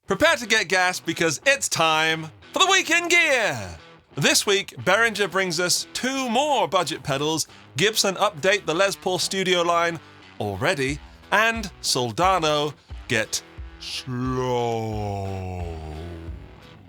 Prepare to get gassed because it's time for the Weekend Gear! This week, Behringer brings us 2 more budget pedals, Gibson update the Les Paul Studio line already, and Soldano get slow.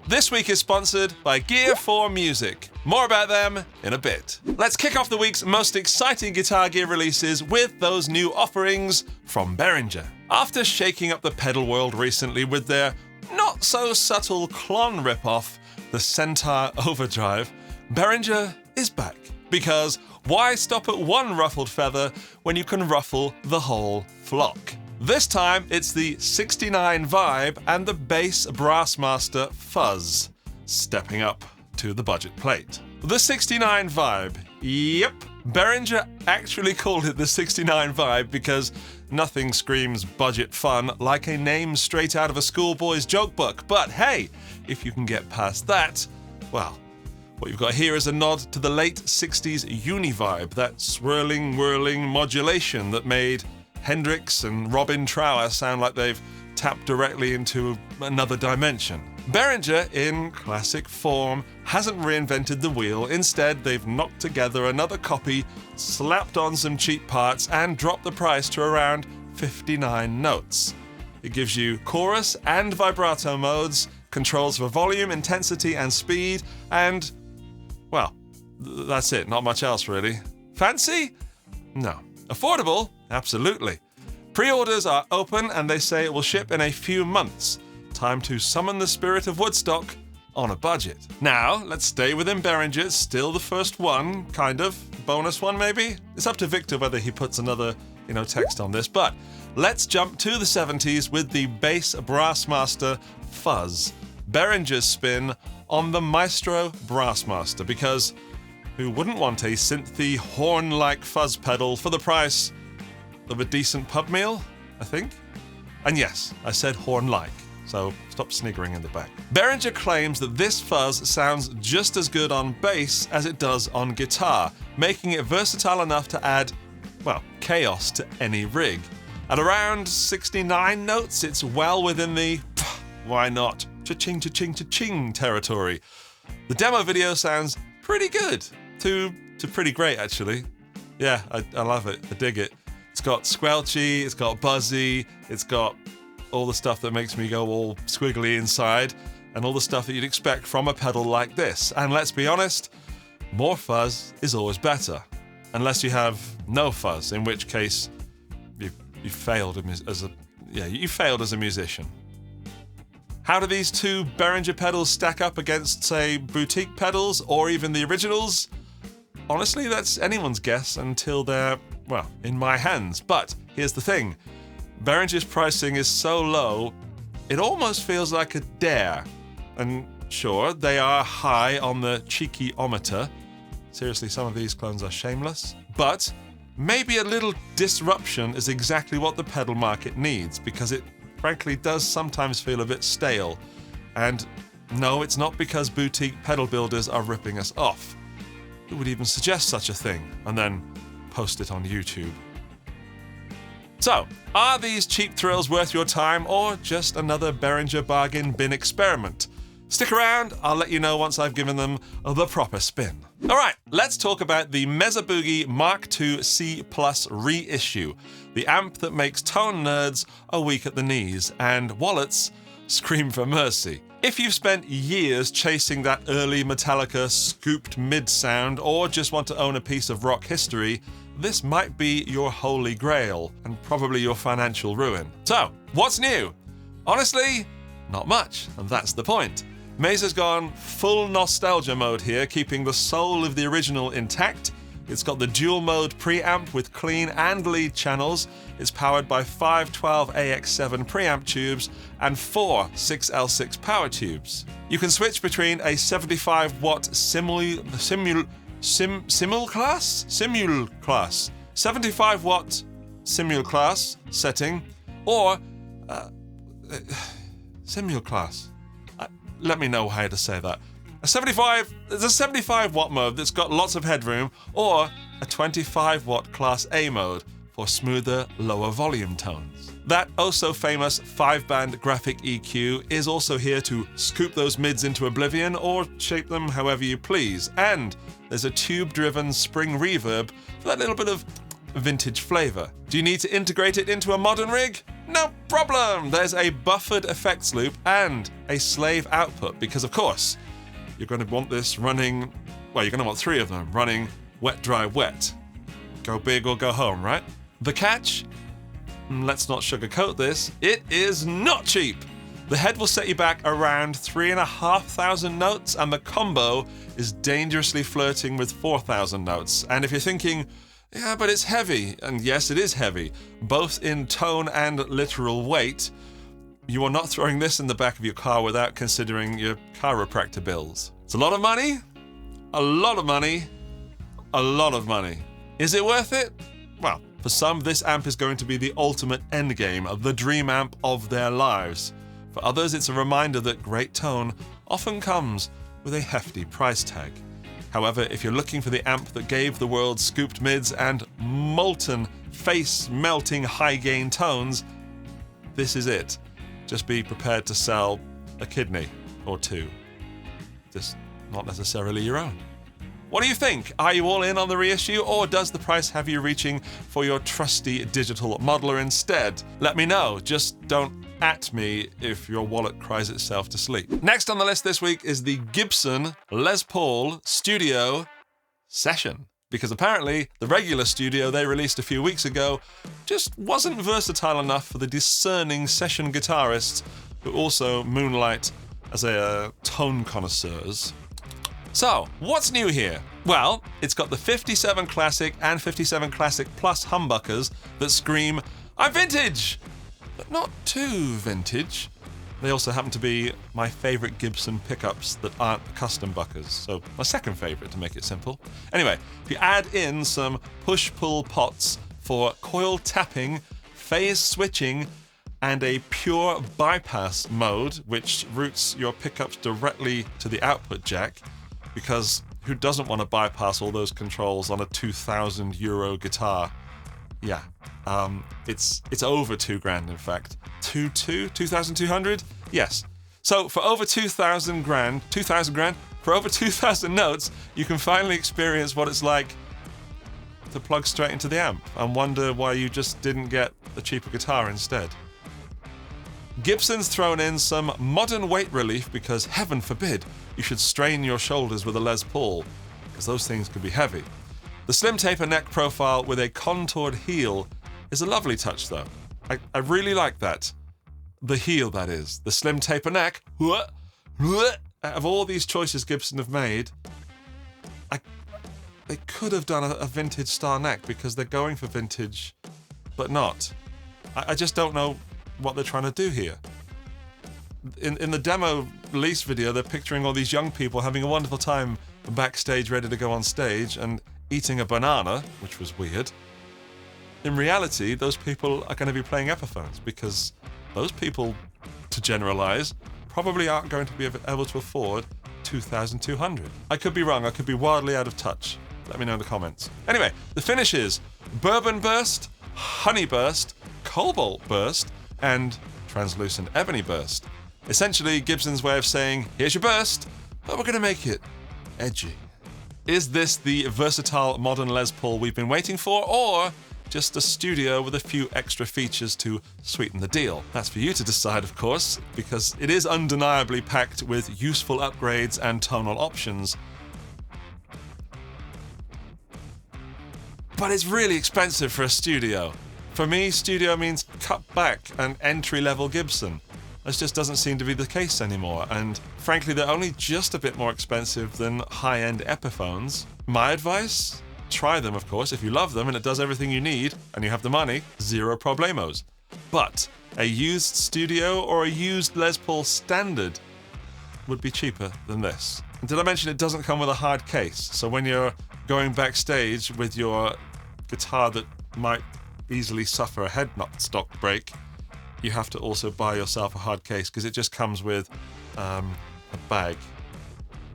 This week is sponsored by Gear for Music. More about them in a bit. Let's kick off the week's most exciting guitar gear releases with those new offerings from Behringer. After shaking up the pedal world recently with their not-so-subtle Klon ripoff, the Centaur Overdrive, Behringer is back. Because why stop at one ruffled feather when you can ruffle the whole flock? This time, it's the 69 Vibe and the bass Brassmaster Fuzz, stepping up to the budget plate. The 69 Vibe, yep, Behringer actually called it the 69 Vibe because nothing screams budget fun like a name straight out of a schoolboy's joke book. But hey, if you can get past that, well, what you've got here is a nod to the late 60s Uni-Vibe, that swirling, whirling modulation that made Hendrix and Trower sound like they've tapped directly into another dimension. Behringer, in classic form, hasn't reinvented the wheel. Instead, they've knocked together another copy, slapped on some cheap parts, and dropped the price to around 59 notes. It gives you chorus and vibrato modes, controls for volume, intensity, and speed, and, well, that's it. Not much else, really. Fancy? No. Affordable? Absolutely. Pre-orders are open, and they say it will ship in a few months. Time to summon the spirit of Woodstock on a budget. Now, let's stay within Behringer. It's still the first one, kind of. Bonus one, maybe? It's up to Victor whether he puts another, text on this. But let's jump to the 70s with the bass Brassmaster Fuzz. Behringer's spin on the Maestro Brassmaster, because who wouldn't want a synthy, horn-like fuzz pedal for the price of a decent pub meal, I think? And yes, I said horn-like. So stop sniggering in the back. Behringer claims that this fuzz sounds just as good on bass as it does on guitar, making it versatile enough to add, well, chaos to any rig. At around 69 notes, it's well within the why not cha-ching, cha-ching, cha-ching territory. The demo video sounds pretty good, to pretty great actually. Yeah, I love it, I dig it. It's got squelchy, it's got buzzy, it's got all the stuff that makes me go all squiggly inside, and all the stuff that you'd expect from a pedal like this. And let's be honest, more fuzz is always better. Unless you have no fuzz, in which case you failed as a musician. How do these 2 Behringer pedals stack up against, say, boutique pedals or even the originals? Honestly, that's anyone's guess until they're, well, in my hands. But here's the thing. Behringer's pricing is so low, it almost feels like a dare. And sure, they are high on the cheeky-ometer. Seriously, some of these clones are shameless. But maybe a little disruption is exactly what the pedal market needs, because it frankly does sometimes feel a bit stale. And no, it's not because boutique pedal builders are ripping us off. Who would even suggest such a thing and then post it on YouTube? So, are these cheap thrills worth your time, or just another Behringer bargain bin experiment? Stick around, I'll let you know once I've given them the proper spin. Alright, let's talk about the Mesa Boogie Mark IIC Plus reissue, the amp that makes tone nerds are weak at the knees and wallets scream for mercy. If you've spent years chasing that early Metallica scooped mid sound, or just want to own a piece of rock history, this might be your holy grail, and probably your financial ruin. So, what's new? Honestly, not much, and that's the point. Mesa's gone full nostalgia mode here, keeping the soul of the original intact. It's got the dual mode preamp with clean and lead channels. It's powered by 5 12AX7 preamp tubes and 4 6L6 power tubes. You can switch between a 75 watt simul class 75 watt simul class setting, or simul class. Let me know how to say that. There's a 75 watt mode that's got lots of headroom, or a 25 watt class A mode for smoother, lower volume tones. That oh-so-famous 5-band graphic EQ is also here to scoop those mids into oblivion or shape them however you please. And there's a tube-driven spring reverb for that little bit of vintage flavor. Do you need to integrate it into a modern rig? No problem! There's a buffered effects loop and a slave output because, of course, you're going to want this running, well, you're going to want 3 of them running wet, dry, wet. Go big or go home, right? The catch? Let's not sugarcoat this. It is not cheap. The head will set you back around 3,500 notes, and the combo is dangerously flirting with 4,000 notes. And if you're thinking, yeah, but it's heavy, and yes, it is heavy, both in tone and literal weight, you are not throwing this in the back of your car without considering your chiropractor bills. It's a lot of money, a lot of money, a lot of money. Is it worth it? Well, for some, this amp is going to be the ultimate endgame, the dream amp of their lives. For others, it's a reminder that great tone often comes with a hefty price tag. However, if you're looking for the amp that gave the world scooped mids and molten, face-melting high-gain tones, this is it. Just be prepared to sell a kidney or 2. Just not necessarily your own. What do you think? Are you all in on the reissue, or does the price have you reaching for your trusty digital modeler instead? Let me know. Just don't at me if your wallet cries itself to sleep. Next on the list this week is the Gibson Les Paul Studio Session. Because apparently the regular Studio they released a few weeks ago just wasn't versatile enough for the discerning session guitarists who also moonlight as tone connoisseurs. So, what's new here? Well, it's got the 57 Classic and 57 Classic Plus humbuckers that scream, "I'm vintage!" But not too vintage. They also happen to be my favourite Gibson pickups that aren't custom buckers, so my second favourite to make it simple. Anyway, if you add in some push-pull pots for coil tapping, phase switching, and a pure bypass mode, which routes your pickups directly to the output jack, because who doesn't want to bypass all those controls on a €2,000 guitar? Yeah, it's over $2,000 in fact. 2,200? Yes. So for over 2,000 grand, for over 2,000 notes, you can finally experience what it's like to plug straight into the amp and wonder why you just didn't get a cheaper guitar instead. Gibson's thrown in some modern weight relief because, heaven forbid, you should strain your shoulders with a Les Paul, because those things can be heavy. The slim taper neck profile with a contoured heel is a lovely touch though. I really like that. The heel, that is. The slim taper neck. Out of all these choices Gibson have made, they could have done a vintage star neck because they're going for vintage, but not. I just don't know what they're trying to do here. In the demo release video, they're picturing all these young people having a wonderful time backstage ready to go on stage and eating a banana, which was weird. In reality, those people are going to be playing Epiphones because those people, to generalize, probably aren't going to be able to afford 2,200. I could be wrong, I could be wildly out of touch. Let me know in the comments. Anyway, the finishes: Bourbon Burst, Honey Burst, Cobalt Burst, and Translucent Ebony Burst. Essentially, Gibson's way of saying, here's your burst, but we're going to make it edgy. Is this the versatile modern Les Paul we've been waiting for, or just a Studio with a few extra features to sweeten the deal? That's for you to decide, of course, because it is undeniably packed with useful upgrades and tonal options. But it's really expensive for a Studio. For me, Studio means cut back and entry-level Gibson. This just doesn't seem to be the case anymore, and frankly, they're only just a bit more expensive than high-end Epiphones. My advice? Try them, of course. If you love them and it does everything you need, and you have the money, zero problemos. But a used Studio or a used Les Paul Standard would be cheaper than this. And did I mention it doesn't come with a hard case? So when you're going backstage with your guitar that might easily suffer a headstock break, you have to also buy yourself a hard case because it just comes with a bag.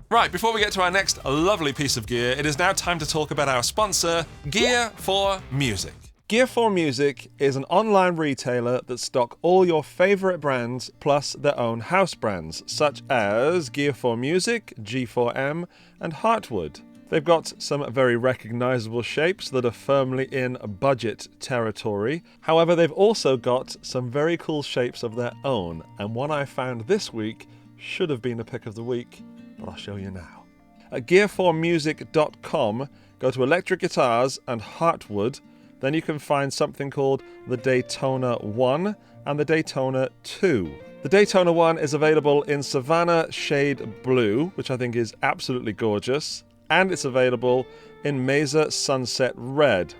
Right, before we get to our next lovely piece of gear, it is now time to talk about our sponsor, Gear for Music. Gear 4 Music is an online retailer that stock all your favourite brands plus their own house brands, such as Gear 4 Music, G4M, and Heartwood. They've got some very recognisable shapes that are firmly in budget territory. However, they've also got some very cool shapes of their own, and one I found this week should have been a pick of the week, but I'll show you now. At gear4music.com, go to electric guitars and Heartwood. Then you can find something called the Daytona 1 and the Daytona 2. The Daytona 1 is available in Savannah Shade Blue, which I think is absolutely gorgeous, and it's available in Mesa Sunset Red.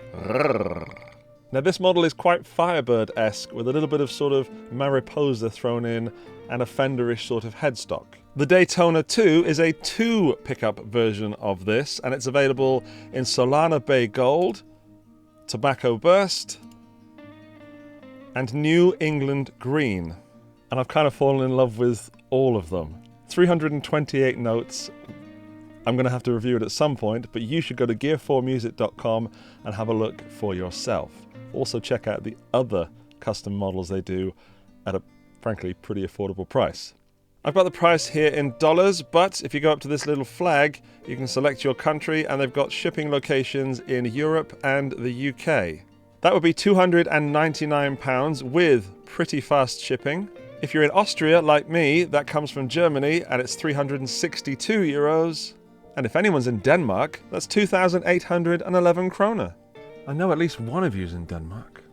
Now this model is quite Firebird-esque, with a little bit of sort of Mariposa thrown in and a Fenderish sort of headstock. The Daytona 2 is a 2 pickup version of this, and it's available in Solana Bay Gold, Tobacco Burst, and New England Green. And I've kind of fallen in love with all of them. 328 notes. I'm going to have to review it at some point, but you should go to gear4music.com and have a look for yourself. Also check out the other custom models they do at a, frankly, pretty affordable price. I've got the price here in dollars, but if you go up to this little flag, you can select your country, and they've got shipping locations in Europe and the UK. That would be £299 with pretty fast shipping. If you're in Austria, like me, that comes from Germany, and it's €362. And if anyone's in Denmark, that's 2,811 kroner. I know at least one of you's in Denmark.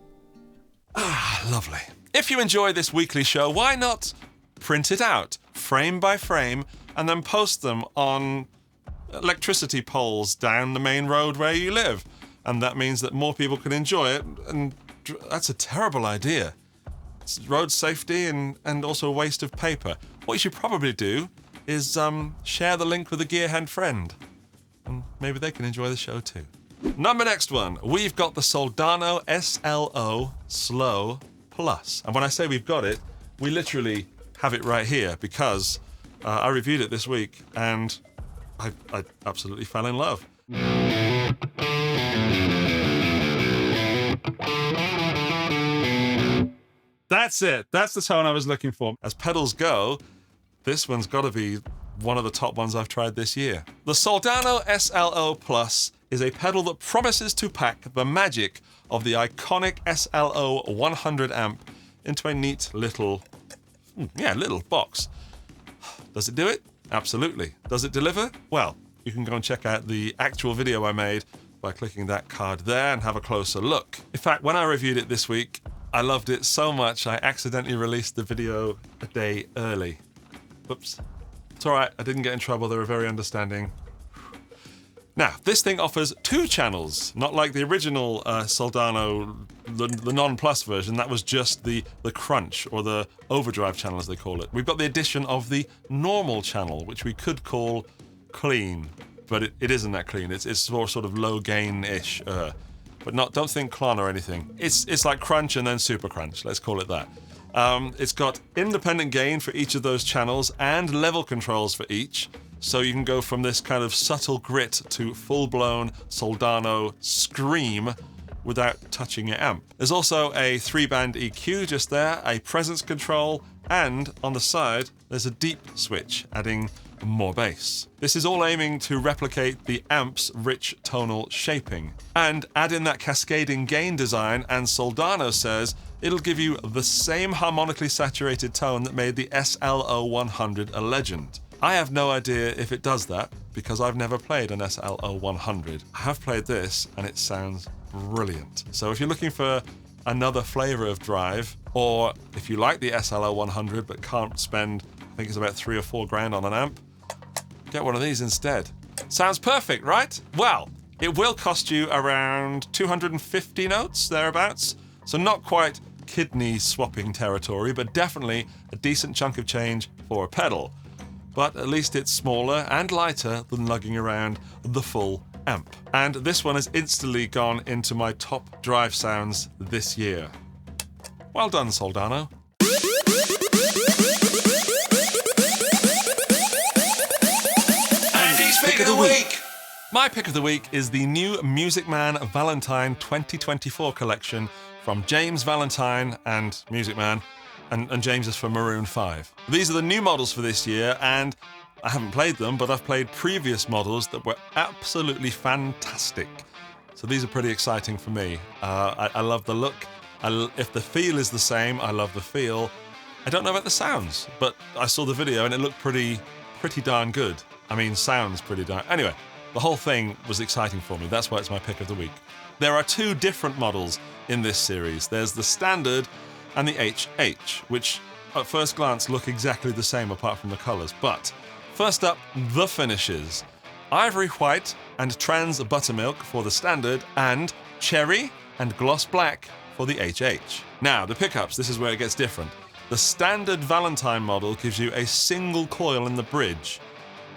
Ah, lovely. If you enjoy this weekly show, why not print it out, frame by frame, and then post them on electricity poles down the main road where you live? And that means that more people can enjoy it, and that's a terrible idea. It's road safety and also a waste of paper. What you should probably do is share the link with a gearhead friend, and maybe they can enjoy the show too. Next one, we've got the Soldano SLO Slow Plus. And when I say we've got it, we literally have it right here, because I reviewed it this week and I absolutely fell in love. That's it. That's the tone I was looking for. As pedals go, this one's got to be one of the top ones I've tried this year. The Soldano SLO Plus is a pedal that promises to pack the magic of the iconic SLO 100 amp into a neat little box. Does it do it? Absolutely. Does it deliver? Well, you can go and check out the actual video I made by clicking that card there and have a closer look. In fact, when I reviewed it this week, I loved it so much I accidentally released the video a day early. Oops. It's alright, I didn't get in trouble, they were very understanding. Now, this thing offers 2 channels, not like the original Soldano, the non-plus version. That was just the crunch, or the overdrive channel as they call it. We've got the addition of the normal channel, which we could call clean, but it isn't that clean. It's more sort of low gain-ish, but don't think clon or anything. It's like crunch and then super crunch, let's call it that. It's got independent gain for each of those channels and level controls for each. So you can go from this kind of subtle grit to full-blown Soldano scream without touching your amp. There's also a 3-band EQ just there, a presence control, and on the side there's a deep switch, adding more bass. This is all aiming to replicate the amp's rich tonal shaping. And add in that cascading gain design, and Soldano says it'll give you the same harmonically saturated tone that made the SLO 100 a legend. I have no idea if it does that, because I've never played an SLO 100. I have played this, and it sounds brilliant. So if you're looking for another flavour of drive, or if you like the SLO 100 but can't spend, I think it's about 3 or 4 grand on an amp, get one of these instead. Sounds perfect, right? Well, it will cost you around 250 notes, thereabouts. So not quite kidney swapping territory, but definitely a decent chunk of change for a pedal. But at least it's smaller and lighter than lugging around the full amp. And this one has instantly gone into my top drive sounds this year. Well done, Soldano. Andy's Pick of the Week. My pick of the week is the new Music Man Valentine 2024 collection from James Valentine and Music Man, and James is for Maroon 5. These are the new models for this year, and I haven't played them, but I've played previous models that were absolutely fantastic. So these are pretty exciting for me. I love the look. If the feel is the same, I love the feel. I don't know about the sounds, but I saw the video and it looked pretty darn good. I mean, sounds pretty darn... Anyway, the whole thing was exciting for me. That's why it's my pick of the week. There are two different models in this series. There's the Standard and the HH, which at first glance look exactly the same apart from the colours. But first up, the finishes. Ivory white and trans buttermilk for the Standard, and cherry and gloss black for the HH. Now, the pickups, this is where it gets different. The Standard Valentine model gives you a single coil in the bridge.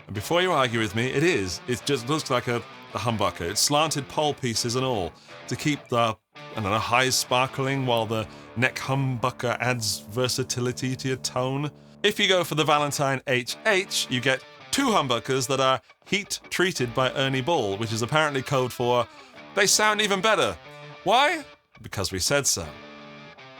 And before you argue with me, it just looks like a humbucker. It's slanted pole pieces and all to keep the, highs sparkling while the neck humbucker adds versatility to your tone. If you go for the Valentine HH, you get two humbuckers that are heat treated by Ernie Ball, which is apparently code for they sound even better. Why? Because we said so.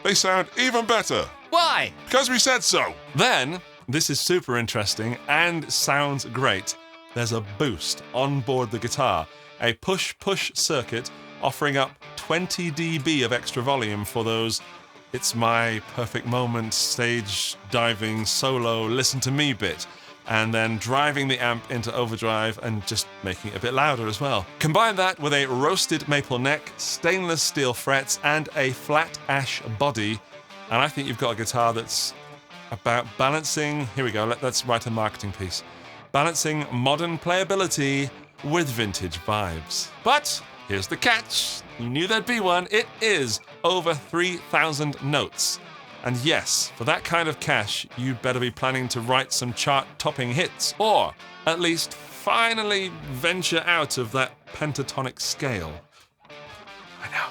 They sound even better. Why? Because we said so. Then, this is super interesting and sounds great. There's a boost on board the guitar, a push-push circuit offering up 20 dB of extra volume for those "It's my perfect moment" stage diving solo listen to me bit, and then driving the amp into overdrive and just making it a bit louder as well. Combine that with a roasted maple neck, stainless steel frets, and a flat ash body, and I think you've got a guitar that's about balancing, here we go, let's write a marketing piece, balancing modern playability with vintage vibes. But here's the catch, you knew there'd be one, it is over 3,000 notes. And yes, for that kind of cash, you'd better be planning to write some chart-topping hits, or at least finally venture out of that pentatonic scale. I know.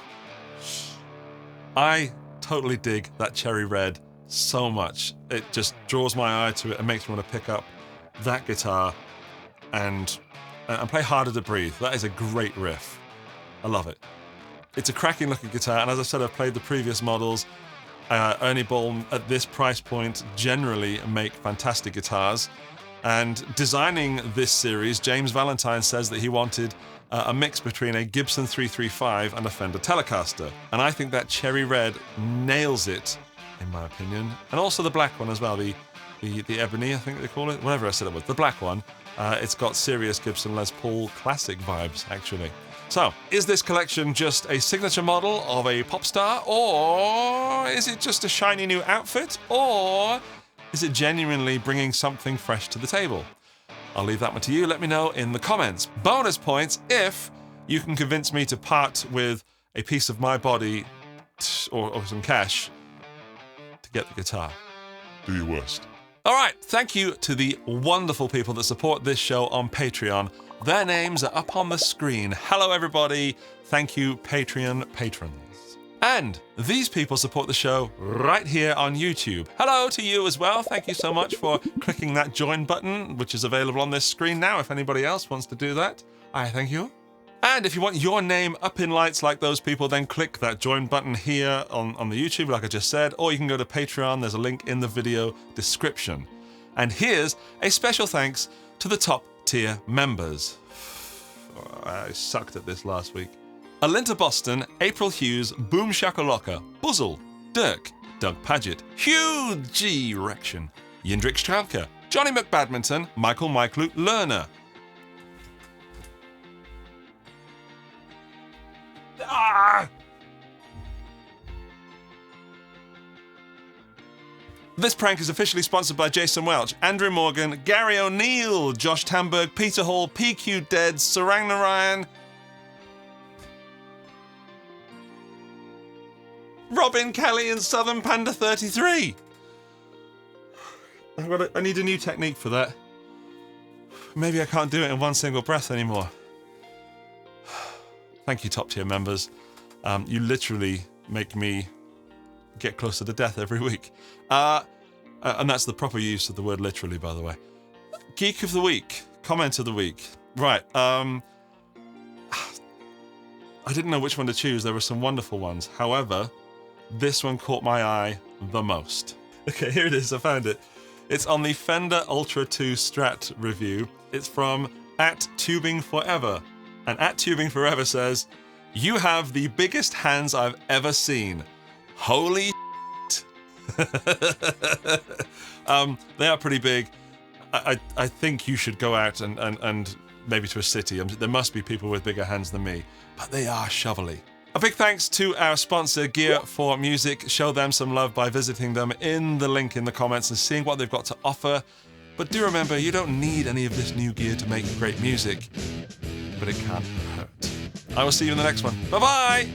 I totally dig that cherry red so much. It just draws my eye to it and makes me want to pick up that guitar and play Harder to Breathe. That is a great riff. I love it. It's a cracking looking guitar, and as I said, I've played the previous models. Ernie Ball at this price point generally make fantastic guitars, and designing this series, James Valentine says that he wanted a mix between a Gibson 335 and a Fender Telecaster, and I think that cherry red nails it, in my opinion, and also the black one as well, the ebony, I think they call it, whatever I said it was, the black one. It's got serious Gibson Les Paul classic vibes, actually. So, is this collection just a signature model of a pop star, or is it just a shiny new outfit, or is it genuinely bringing something fresh to the table? I'll leave that one to you. Let me know in the comments. Bonus points if you can convince me to part with a piece of my body or some cash to get the guitar. Do your worst. All right, thank you to the wonderful people that support this show on Patreon. Their names are up on the screen. Hello, everybody. Thank you, Patreon patrons. And these people support the show right here on YouTube. Hello to you as well. Thank you so much for clicking that join button, which is available on this screen now if anybody else wants to do that. I thank you. And if you want your name up in lights like those people, then click that join button here on the YouTube, like I just said, or you can go to Patreon. There's a link in the video description. And here's a special thanks to the top tier members. I sucked at this last week. Alinta Boston, April Hughes, Boom Shakalaka, Buzzle, Dirk, Doug Paget, Huge G Rection, Hendrix and Trower, Johnny McBadminton, Michael Luke Lerner. This prank is officially sponsored by Jason Welch, Andrew Morgan, Gary O'Neill, Josh Tamberg, Peter Hall, PQ Dead, Sarang Narayan, Robin Kelly, and Southern Panda 33. I need a new technique for that. Maybe I can't do it in one single breath anymore. Thank you, top tier members. You literally make me get closer to death every week. And that's the proper use of the word literally, by the way. Geek of the week, comment of the week. Right, I didn't know which one to choose. There were some wonderful ones. However, this one caught my eye the most. Okay, here it is. I found it. It's on the Fender Ultra 2 Strat review. It's from @TubingForever. And @TubingForever says, "You have the biggest hands I've ever seen. Holy shit." They are pretty big. I think you should go out and maybe to a city. There must be people with bigger hands than me, but they are shovelly. A big thanks to our sponsor, Gear for Music. Show them some love by visiting them in the link in the comments and seeing what they've got to offer. But do remember, you don't need any of this new gear to make great music, but it can't hurt. I will see you in the next one. Bye-bye!